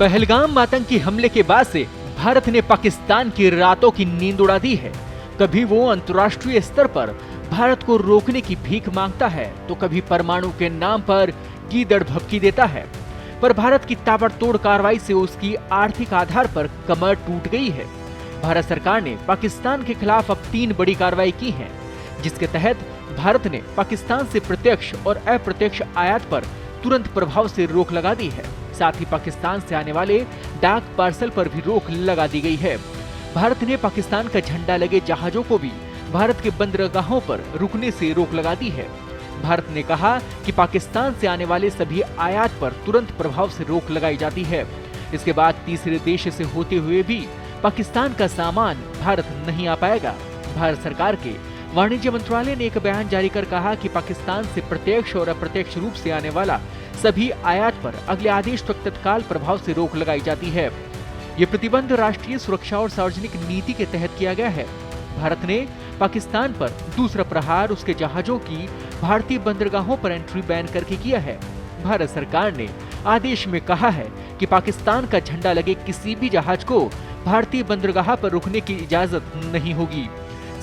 पहलगाम आतंकी हमले के बाद से भारत ने पाकिस्तान की रातों की नींद उड़ा दी है। कभी वो अंतर्राष्ट्रीय स्तर पर भारत को रोकने की भीख मांगता है तो कभी परमाणु के नाम पर गीदड़ भभकी देता है। पर भारत की ताबड़तोड़ कार्रवाई से उसकी आर्थिक आधार पर कमर टूट गई है। भारत सरकार ने पाकिस्तान के खिलाफ अब 3 बड़ी कार्रवाई की है, जिसके तहत भारत ने पाकिस्तान से प्रत्यक्ष और अप्रत्यक्ष आयात पर तुरंत प्रभाव से रोक लगा दी है। साथ ही पाकिस्तान से आने वाले डाक पार्सल पर भी रोक लगा दी गई है। भारत ने पाकिस्तान का झंडा लगे जहाजों को भी भारत के बंदरगाहों पर रुकने से रोक लगा दी है। भारत ने कहा कि पाकिस्तान से आने वाले सभी आयात पर तुरंत प्रभाव से रोक लगाई जाती है। इसके बाद तीसरे देश से होते हुए भी पाकिस्तान का सामान भारत नहीं आ पाएगा। भारत सरकार के वाणिज्य मंत्रालय ने एक बयान जारी कर कहा कि पाकिस्तान से प्रत्यक्ष और अप्रत्यक्ष रूप से आने वाला सभी आयात पर अगले आदेश तक तत्काल प्रभाव से रोक लगाई जाती है। ये प्रतिबंध राष्ट्रीय सुरक्षा और सार्वजनिक नीति के तहत किया गया है। भारत ने पाकिस्तान पर दूसरा प्रहार उसके जहाजों की भारतीय बंदरगाहों पर एंट्री बैन करके किया है। भारत सरकार ने आदेश में कहा है कि पाकिस्तान का झंडा लगे किसी भी जहाज को भारतीय बंदरगाह पर रुकने की इजाजत नहीं होगी।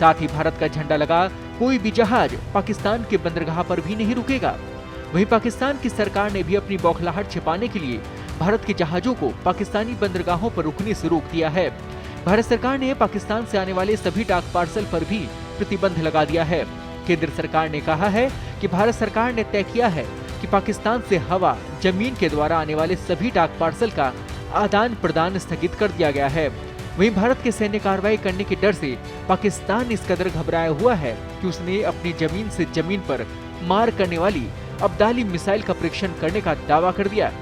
साथ ही भारत का झंडा लगा कोई भी जहाज पाकिस्तान के बंदरगाह पर भी नहीं रुकेगा। वहीं पाकिस्तान की सरकार ने भी अपनी बौखलाहट छिपाने के लिए भारत के जहाजों को पाकिस्तानी बंदरगाहों पर रुकने से रोक दिया है। भारत सरकार ने पाकिस्तान से आने वाले सभी डाक पार्सल पर भी प्रतिबंध लगा दिया है। केंद्र सरकार ने कहा है कि भारत सरकार ने तय किया है कि पाकिस्तान से हवा, जमीन के द्वारा आने वाले सभी डाक पार्सल का आदान प्रदान स्थगित कर दिया गया है। वहीं भारत के सैन्य कार्रवाई करने के डर से पाकिस्तान इस कदर घबराया हुआ है कि उसने अपनी जमीन से जमीन पर मार करने वाली अब्दाली मिसाइल का परीक्षण करने का दावा कर दिया।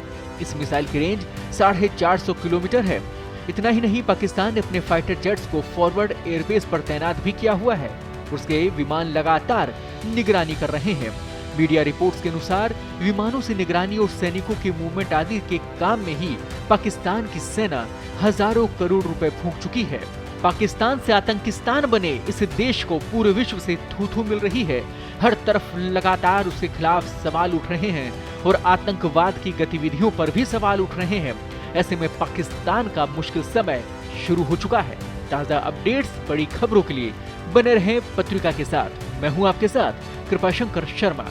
इस मिसाइल की रेंज 450 किलोमीटर है। इतना ही नहीं, पाकिस्तान ने अपने फाइटर जेट्स को फॉरवर्ड एयरबेस पर तैनात भी किया हुआ है। उसके विमान लगातार निगरानी कर रहे हैं। मीडिया रिपोर्ट्स के अनुसार विमानों से निगरानी और सैनिकों के मूवमेंट आदि के काम में ही पाकिस्तान की सेना हजारों करोड़ रुपए फूंक चुकी है। पाकिस्तान से आतंकिस्तान बने इस देश को पूरे विश्व से थू-थू मिल रही है। हर तरफ लगातार उसके खिलाफ सवाल उठ रहे हैं और आतंकवाद की गतिविधियों पर भी सवाल उठ रहे हैं। ऐसे में पाकिस्तान का मुश्किल समय शुरू हो चुका है। ताजा अपडेट्स, बड़ी खबरों के लिए बने रहें पत्रिका के साथ। मैं हूं आपके साथ कृपाशंकर शर्मा।